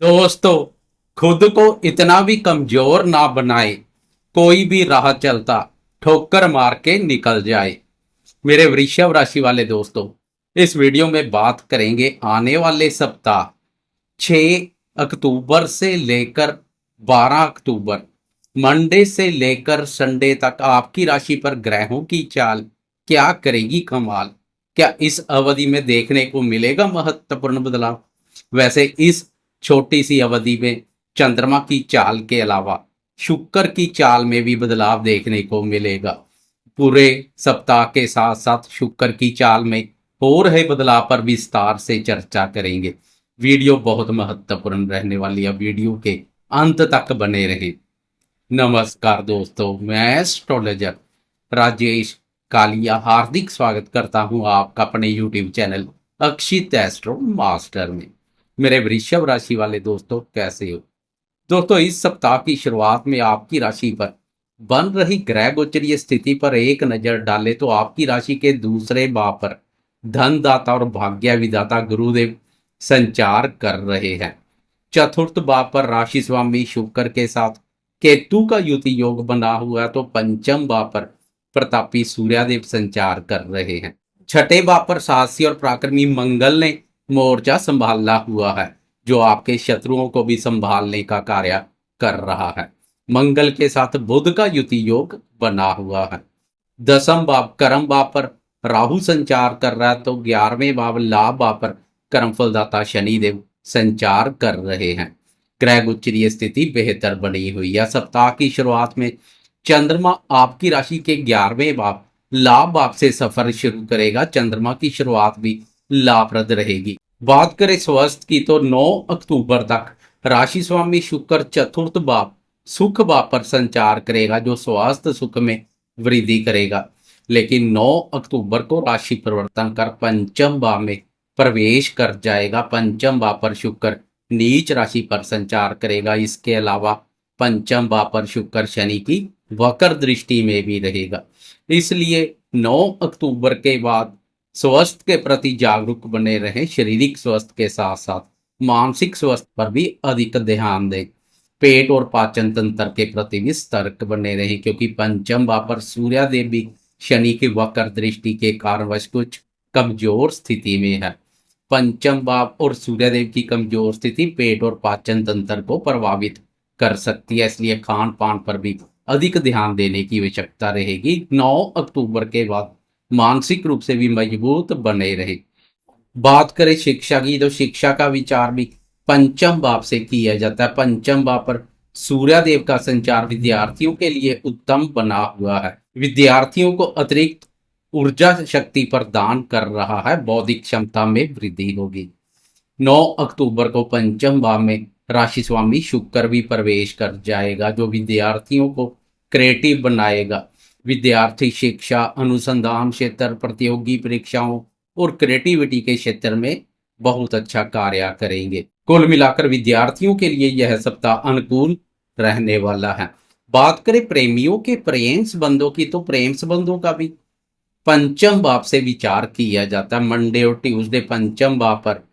दोस्तों, खुद को इतना भी कमजोर ना बनाए। कोई भी राह चलता ठोकर मार के निकल जाए। मेरे वृषभ राशि वाले दोस्तों, इस वीडियो में बात करेंगे आने वाले सप्ताह 6 अक्टूबर से लेकर 12 अक्टूबर, मंडे से लेकर संडे तक आपकी राशि पर ग्रहों की चाल क्या करेगी कमाल। क्या इस अवधि में देखने को मिलेगा महत्वपूर्ण बदलाव? वैसे इस छोटी सी अवधि में चंद्रमा की चाल के अलावा शुक्र की चाल में भी बदलाव देखने को मिलेगा। पूरे सप्ताह के साथ साथ शुक्र की चाल में हो रहे बदलाव पर विस्तार से चर्चा करेंगे। वीडियो बहुत महत्वपूर्ण रहने वाली है, वीडियो के अंत तक बने रहे। नमस्कार दोस्तों, मैं एस्ट्रोलॉजर राजेश कालिया हार्दिक स्वागत करता हूं आपका अपने यूट्यूब चैनल अक्षित एस्ट्रो मास्टर में। मेरे वृषभ राशि वाले दोस्तों, कैसे हो? दोस्तों, इस सप्ताह की शुरुआत में आपकी राशि पर बन रही ग्रह गोचरीय स्थिति पर एक नजर डाले तो आपकी राशि के दूसरे भाव पर धनदाता और भाग्य विधाता गुरुदेव संचार कर रहे हैं। चतुर्थ भाव पर राशि स्वामी शुक्र के साथ केतु का युति योग बना हुआ है, तो पंचम भाव पर प्रतापी सूर्यदेव संचार कर रहे हैं। छठे भाव पर साहसी और पराक्रमी मंगल ने मोर्चा संभाला हुआ है, जो आपके शत्रुओं को भी संभालने का कार्य कर रहा है। मंगल के साथ बुध का युति योग बना हुआ है। दसम भाव कर्म भाव पर राहु संचार कर रहा है, तो 11वें भाव लाभ भाव पर कर्मफलदाता शनिदेव संचार कर रहे हैं। ग्रह गोचरीय स्थिति बेहतर बनी हुई है। सप्ताह की शुरुआत में चंद्रमा आपकी राशि के 11वें भाव लाभ भाव से सफर शुरू करेगा। चंद्रमा की शुरुआत भी लाभप्रद रहेगी। बात करें स्वास्थ्य की, तो 9 अक्टूबर तक राशि स्वामी शुक्र चतुर्थ भाव सुख भाव पर संचार करेगा, जो स्वास्थ्य सुख में वृद्धि करेगा। लेकिन 9 अक्टूबर को राशि परिवर्तन कर पंचम भाव में प्रवेश कर जाएगा। पंचम भाव पर शुक्र नीच राशि पर संचार करेगा। इसके अलावा पंचम भाव पर शुक्र शनि की वक्र दृष्टि में भी रहेगा। इसलिए 9 अक्टूबर के बाद स्वास्थ्य के प्रति जागरूक बने रहें। शारीरिक स्वास्थ्य के साथ साथ मानसिक स्वास्थ्य पर भी अधिक ध्यान दें। पेट और पाचन तंत्र के प्रति भी सतर्क बने रहें, क्योंकि पंचम भाव पर सूर्यदेव भी शनि की वक्र दृष्टि के कारणवश कुछ कमजोर स्थिति में है। पंचम भाव और सूर्यदेव की कमजोर स्थिति पेट और पाचन तंत्र को प्रभावित कर सकती है। इसलिए खान पान पर भी अधिक ध्यान देने की आवश्यकता रहेगी। 9 अक्टूबर के बाद मानसिक रूप से भी मजबूत बने रहे। बात करें शिक्षा की, तो शिक्षा का विचार भी पंचम भाव से किया जाता है। पंचम भाव पर सूर्यदेव का संचार विद्यार्थियों के लिए उत्तम बना हुआ है। विद्यार्थियों को अतिरिक्त ऊर्जा शक्ति प्रदान कर रहा है। बौद्धिक क्षमता में वृद्धि होगी। 9 अक्टूबर को पंचम भाव में राशि स्वामी शुक्र भी प्रवेश कर जाएगा, जो विद्यार्थियों को क्रिएटिव बनाएगा। विद्यार्थी शिक्षा, अनुसंधान क्षेत्र, प्रतियोगी परीक्षाओं और क्रिएटिविटी के क्षेत्र में बहुत अच्छा कार्य करेंगे। कुल मिलाकर विद्यार्थियों के लिए यह सप्ताह अनुकूल रहने वाला है। बात करें प्रेमियों के प्रेम संबंधों की, तो प्रेम संबंधों का भी पंचम भाव से विचार किया जाता है। मंडे और ट्यूसडे पंचम भाव पर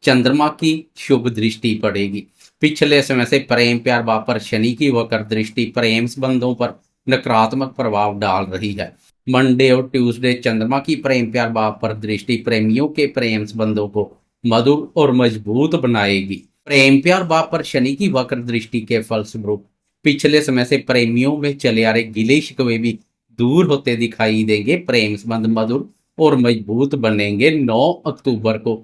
चंद्रमा की शुभ दृष्टि पड़ेगी। पिछले समय से प्रेम प्यार भाव पर शनि की वक्र दृष्टि प्रेम संबंधों पर नकारात्मक प्रभाव डाल रही है। मंडे और ट्यूसडे चंद्रमा की प्रेम प्यार भाव पर दृष्टि प्रेमियों के प्रेम संबंधों को मधुर और मजबूत बनाएगी। प्रेम प्यार भाव पर शनि की वक्र दृष्टि के फलस्वरूप पिछले समय से प्रेमियों में चले आ रहे गिले शिकवे भी दूर होते दिखाई देंगे। प्रेम संबंध मधुर और मजबूत बनेंगे। 9 अक्टूबर को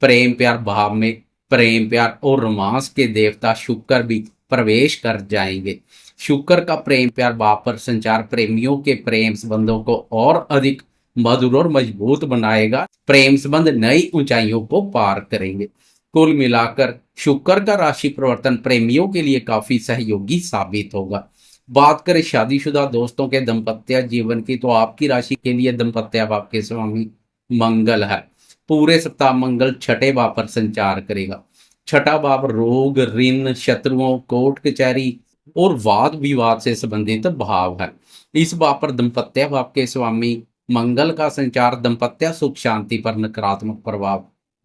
प्रेम प्यार भाव में प्रेम प्यार और रोमांस के देवता शुक्र भी प्रवेश कर जाएंगे। शुक्र का प्रेम प्यार भाव पर संचार प्रेमियों के प्रेम संबंधों को और अधिक मधुर और मजबूत बनाएगा। प्रेम संबंध नई ऊंचाइयों को पार करेंगे। कुल मिलाकर शुक्र का राशि परिवर्तन प्रेमियों के लिए काफी सहयोगी साबित होगा। बात करें शादीशुदा दोस्तों के दाम्पत्य जीवन की, तो आपकी राशि के लिए दाम्पत्य भाव के स्वामी मंगल है। पूरे सप्ताह मंगल छठे भाव पर संचार करेगा। छठा भाव रोग, ऋण, शत्रुओं, कोर्ट कचहरी और वाद विवाद से संबंधित भाव है। इस भाव पर दाम्पत्य भाव के स्वामी मंगल का संचार दाम्पत्य सुख शांति पर नकारात्मक प्रभाव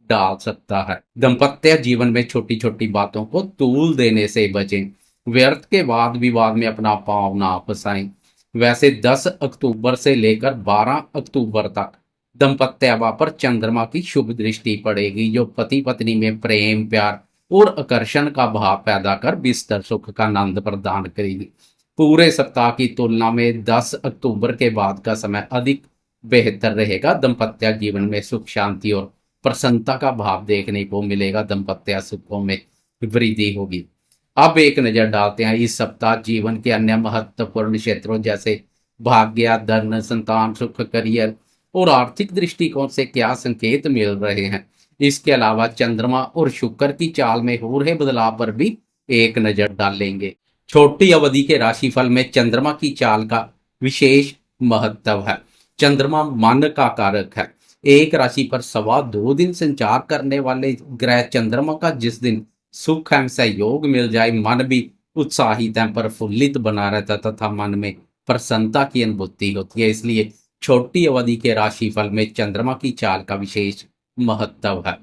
डाल सकता है। दाम्पत्य जीवन में छोटी छोटी बातों को तूल देने से बचें। व्यर्थ के वाद विवाद में अपना पांव ना फंसाएं। वैसे 10 अक्टूबर से लेकर 12 अक्टूबर तक दंपत्यावा पर चंद्रमा की शुभ दृष्टि पड़ेगी, जो पति पत्नी में प्रेम, प्यार और आकर्षण का भाव पैदा कर बिस्तर सुख का आनंद प्रदान करेगी। पूरे सप्ताह की तुलना में 10 अक्टूबर के बाद का समय अधिक बेहतर रहेगा। दंपत्य जीवन में सुख, शांति और प्रसन्नता का भाव देखने को मिलेगा। दंपत्य सुखों में वृद्धि होगी। अब एक नजर डालते हैं इस सप्ताह जीवन के अन्य महत्वपूर्ण क्षेत्रों जैसे भाग्य, धन, संतान सुख, करियर और आर्थिक दृष्टिकोण से क्या संकेत मिल रहे हैं। इसके अलावा चंद्रमा और शुक्र की चाल में हो रहे बदलाव पर भी एक नजर डालेंगे। छोटी अवधि के राशिफल में चंद्रमा की चाल का विशेष महत्व है। चंद्रमा मन का कारक है। एक राशि पर 2.25 दिन संचार करने वाले ग्रह चंद्रमा का जिस दिन सुख एवं सहयोग मिल जाए, मन भी उत्साहित एवं प्रफुल्लित बना रहता तथा मन में प्रसन्नता की अनुभूति होती है। इसलिए छोटी अवधि के राशिफल में चंद्रमा की चाल का विशेष महत्व है।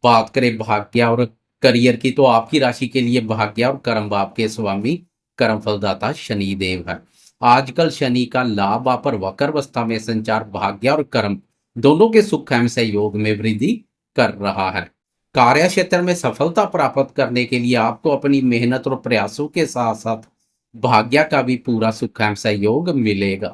बात करें भाग्य और करियर की, तो आपकी राशि के लिए भाग्य और कर्म भाव के स्वामी कर्म फलदाता शनि देव है। आजकल शनि का लाभ आप पर वक्र अवस्था में संचार भाग्य और कर्म दोनों के सुख एवं सहयोग में वृद्धि कर रहा है। कार्य क्षेत्र में सफलता प्राप्त करने के लिए आपको अपनी मेहनत और प्रयासों के साथ साथ भाग्य का भी पूरा सुख एवं सहयोग मिलेगा।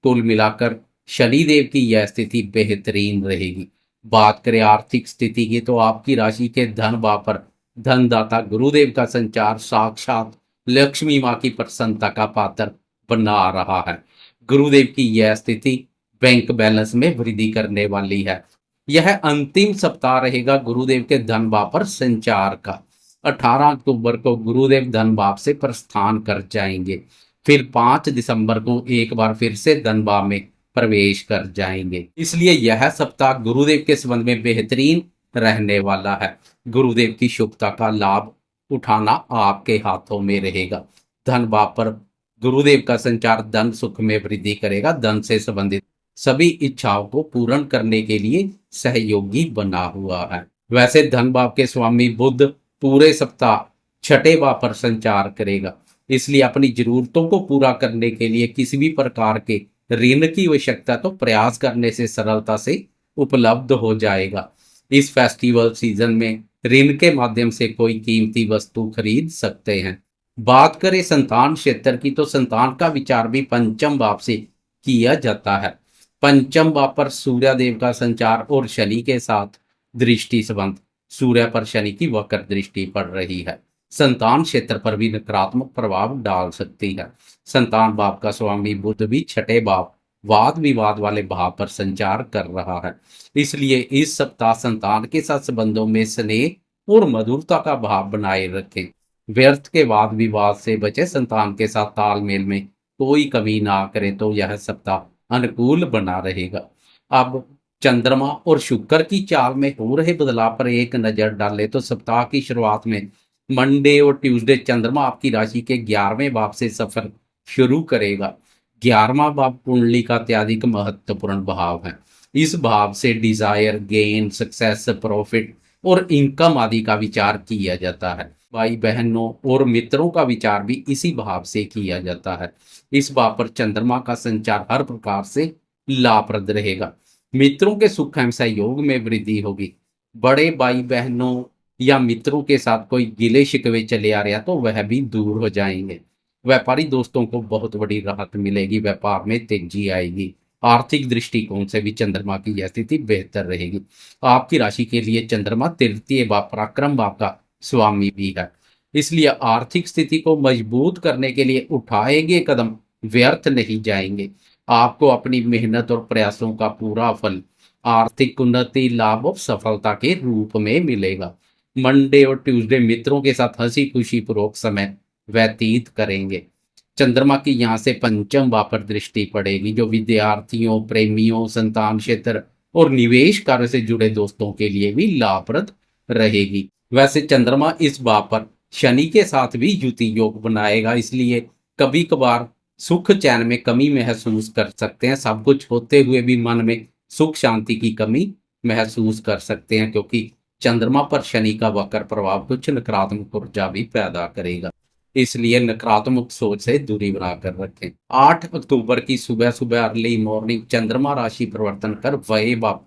कुल मिलाकर शनिदेव की यह स्थिति बेहतरीन रहेगी। बात करें आर्थिक स्थिति की, तो आपकी राशि के धन भाव पर धनदाता गुरुदेव का संचार साक्षात लक्ष्मी माँ की प्रसन्नता का पात्र बना रहा है। गुरुदेव की यह स्थिति बैंक बैलेंस में वृद्धि करने वाली है। यह अंतिम सप्ताह रहेगा गुरुदेव के धन भाव पर संचार का। 18 अक्टूबर को गुरुदेव धन भाव से प्रस्थान कर जाएंगे। फिर 5 दिसंबर को एक बार फिर से धन भाव में प्रवेश कर जाएंगे। इसलिए यह सप्ताह गुरुदेव के संबंध में बेहतरीन रहने वाला है। गुरुदेव की शुभता का लाभ उठाना आपके हाथों में रहेगा। धन भाव पर गुरुदेव का संचार धन सुख में वृद्धि करेगा। धन से संबंधित सभी इच्छाओं को पूर्ण करने के लिए सहयोगी बना हुआ है। वैसे धन भाव के स्वामी बुध पूरे सप्ताह छठे भाव पर संचार करेगा। इसलिए अपनी जरूरतों को पूरा करने के लिए किसी भी प्रकार के ऋण की आवश्यकता तो प्रयास करने से सरलता से उपलब्ध हो जाएगा। इस फेस्टिवल सीजन में ऋण के माध्यम से कोई कीमती वस्तु खरीद सकते हैं। बात करें संतान क्षेत्र की, तो संतान का विचार भी पंचम भाव से किया जाता है। पंचम भाव पर सूर्य देव का संचार और शनि के साथ दृष्टि संबंध सूर्य पर शनि की वक्र दृष्टि पड़ रही है। संतान क्षेत्र पर भी नकारात्मक प्रभाव डाल सकती है। संतान भाव का स्वामी बुध भी छठे भाव वाद विवाद वाले भाव पर संचार कर रहा है। इसलिए इस सप्ताह संतान के साथ संबंधों में स्नेह और मधुरता का भाव बनाए रखें। व्यर्थ के वाद विवाद से बचे। संतान के साथ तालमेल में कोई कमी ना करें तो यह सप्ताह अनुकूल बना रहेगा। अब चंद्रमा और शुक्र की चाल में हो रहे बदलाव पर एक नजर डालें, तो सप्ताह की शुरुआत में मंडे और ट्यूसडे चंद्रमा आपकी राशि के 11वें भाव से सफर शुरू करेगा। 11वां भाव कुंडली का अत्यधिक महत्वपूर्ण भाव है। इस भाव से डिजायर, गेन, सक्सेस, प्रॉफिट और इनकम आदि का विचार किया जाता है। भाई बहनों और मित्रों का विचार भी इसी भाव से किया जाता है। इस भाव पर चंद्रमा का संचार हर प्रकार से लाभप्रद रहेगा। मित्रों के सुख एवं सहयोग में वृद्धि होगी। बड़े भाई बहनों या मित्रों के साथ कोई गिले शिकवे चले आ रहा तो वह भी दूर हो जाएंगे। व्यापारी दोस्तों को बहुत बड़ी राहत मिलेगी। व्यापार में तेजी आएगी। आर्थिक दृष्टिकोण से भी चंद्रमा की यह स्थिति बेहतर रहेगी। आपकी राशि के लिए चंद्रमा तृतीय भाव पराक्रम भाव का स्वामी भी है। इसलिए आर्थिक स्थिति को मजबूत करने के लिए उठाए गए कदम व्यर्थ नहीं जाएंगे। आपको अपनी मेहनत और प्रयासों का पूरा फल आर्थिक उन्नति, लाभ और सफलता के रूप में मिलेगा। मंडे और ट्यूसडे मित्रों के साथ हंसी खुशी पूर्वक समय व्यतीत करेंगे। चंद्रमा की यहाँ से पंचम भाव पर दृष्टि पड़ेगी, जो विद्यार्थियों, प्रेमियों, संतान क्षेत्र और निवेश कार्य से जुड़े दोस्तों के लिए भी लाभप्रद रहेगी। वैसे चंद्रमा इस भाव पर शनि के साथ भी युति योग बनाएगा। इसलिए कभी कभार सुख चैन में कमी महसूस कर सकते हैं। सब कुछ होते हुए भी मन में सुख शांति की कमी महसूस कर सकते हैं, क्योंकि चंद्रमा पर शनि का वक्र प्रभाव कुछ नकारात्मक ऊर्जा भी पैदा करेगा, इसलिए नकारात्मक सोच से दूरी बनाकर रखें। 8 अक्टूबर की सुबह सुबह अर्ली मॉर्निंग चंद्रमा राशि परिवर्तन कर वह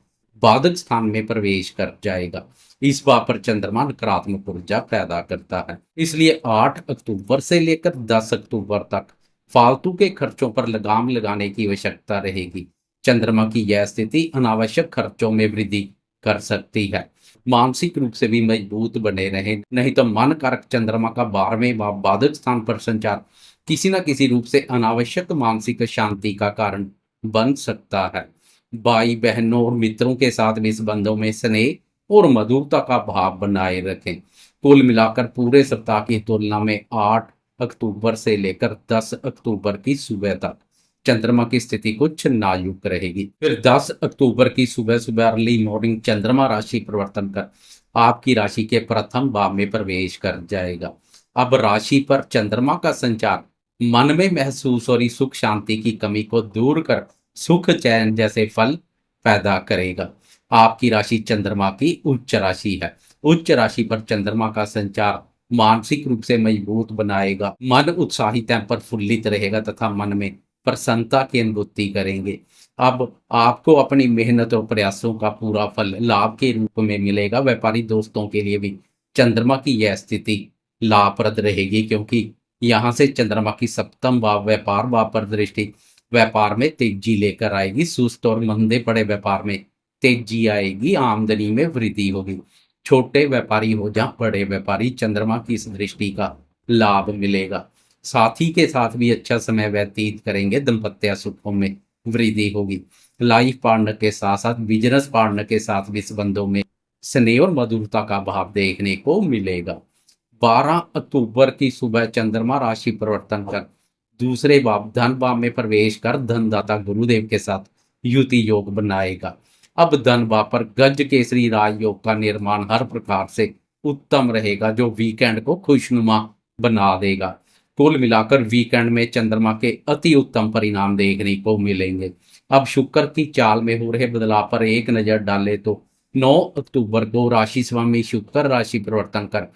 बाधक स्थान में प्रवेश कर जाएगा। इस बात पर चंद्रमा नकारात्मक ऊर्जा पैदा करता है, इसलिए 8 अक्टूबर से लेकर 10 अक्टूबर तक फालतू के खर्चों पर लगाम लगाने की आवश्यकता रहेगी। चंद्रमा की यह स्थिति अनावश्यक खर्चों में वृद्धि कर सकती है। मानसिक रूप से भी मजबूत बने रहें, नहीं तो मन कारक चंद्रमा का 12वें भाव बाधक स्थान पर संचार किसी न किसी रूप से अनावश्यक मानसिक शांति का कारण बन सकता है। भाई बहनों और मित्रों के साथ भी संबंधों में स्नेह और मधुरता का भाव बनाए रखें। कुल मिलाकर पूरे सप्ताह की तुलना में 8 अक्टूबर से लेकर 10 अक्टूबर की सुबह तक चंद्रमा की स्थिति कुछ नाजुक रहेगी। फिर 10 अक्टूबर की सुबह सुबह अर्ली मॉर्निंग चंद्रमा राशि परिवर्तन कर आपकी राशि के प्रथम भाव में प्रवेश कर जाएगा। अब राशि पर चंद्रमा का संचार मन में महसूस हो रही सुख शांति की कमी को दूर कर सुख चैन जैसे फल पैदा करेगा। आपकी राशि चंद्रमा की उच्च राशि है। उच्च राशि पर चंद्रमा का संचार मानसिक रूप से मजबूत बनाएगा, मन उत्साहित एवं प्रफुल्लित रहेगा तथा मन में प्रसन्नता की अनुभूति करेंगे। अब आपको अपनी मेहनत और प्रयासों का पूरा फल लाभ के रूप में मिलेगा। व्यापारी दोस्तों के लिए भी चंद्रमा की यह स्थिति लाभप्रद रहेगी, क्योंकि यहाँ से चंद्रमा की सप्तम भाव व्यापार भाव पर दृष्टि व्यापार में तेजी लेकर आएगी। सुस्त और मंदे पड़े व्यापार में तेजी आएगी, आमदनी में वृद्धि होगी। छोटे व्यापारी हो या बड़े व्यापारी, चंद्रमा की इस दृष्टि का लाभ मिलेगा। साथी के साथ भी अच्छा समय व्यतीत करेंगे, दाम्पत्य सुखों में वृद्धि होगी। लाइफ पार्टनर के साथ साथ बिजनेस पार्टनर के साथ भी संबंधों में स्नेह और मधुरता का भाव देखने को मिलेगा। 12 अक्टूबर की सुबह चंद्रमा राशि परिवर्तन कर दूसरे भाव धन भाव में प्रवेश कर धनदाता गुरुदेव के साथ युति योग बनाएगा। अब धन भाव पर गज केसरी राज योग का निर्माण हर प्रकार से उत्तम रहेगा, जो वीकेंड को खुशनुमा बना देगा। कुल मिलाकर वीकेंड में चंद्रमा के अति उत्तम परिणाम देखने को मिलेंगे। अब शुक्र की चाल में हो रहे बदलाव पर एक नजर डाले तो 9 अक्टूबर को राशि स्वामी शुक्र राशि परिवर्तन कर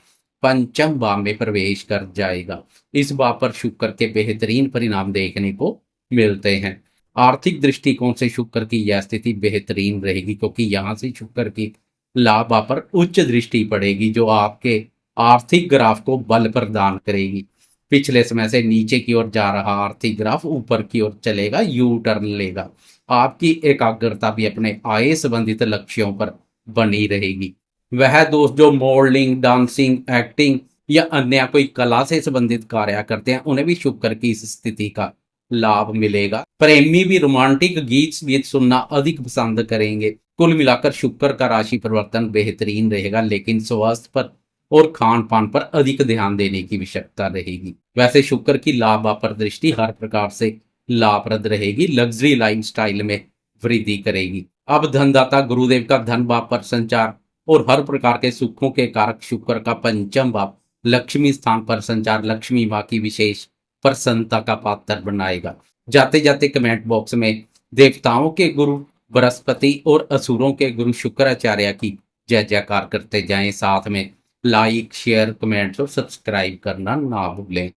पंचम भाव में प्रवेश कर जाएगा। इस भाव पर शुक्र के बेहतरीन परिणाम देखने को मिलते हैं। आर्थिक दृष्टिकोण से शुक्र की यह स्थिति बेहतरीन रहेगी, क्योंकि यहाँ से शुक्र की लाभ भाव पर उच्च दृष्टि पड़ेगी, जो आपके आर्थिक ग्राफ को बल प्रदान करेगी। पिछले समय से नीचे की ओर जा रहा आर्थिक ग्राफ ऊपर की ओर चलेगा, यू टर्न लेगा। आपकी एकाग्रता भी अपने आय संबंधित लक्ष्यों पर बनी रहेगी। वह दोस्त जो मॉडलिंग, डांसिंग, एक्टिंग या अन्य कोई कला से संबंधित कार्य करते हैं, उन्हें भी शुक्र की इस स्थिति का लाभ मिलेगा। प्रेमी भी रोमांटिक गीत सुनना अधिक पसंद करेंगे। कुल मिलाकर शुक्र का राशि परिवर्तन बेहतरीन रहेगा, लेकिन स्वास्थ्य पर और खान पान पर अधिक ध्यान देने की आवश्यकता रहेगी। वैसे शुक्र की लाभ पर दृष्टि हर प्रकार से लाभप्रद रहेगी, लग्जरी लाइफस्टाइल में वृद्धि करेगी। अब धनदाता गुरुदेव का धन भाव पर संचार और हर प्रकार के सुखों के कारक शुक्र का पंचम भाव लक्ष्मी स्थान पर संचार लक्ष्मी माँ की विशेष प्रसन्नता का पात्र बनाएगा। जाते जाते कमेंट बॉक्स में देवताओं के गुरु बृहस्पति और असुरों के गुरु शुक्राचार्य की जय जयकार करते जाएं। साथ में लाइक, शेयर, कमेंट्स और सब्सक्राइब करना ना भूलें।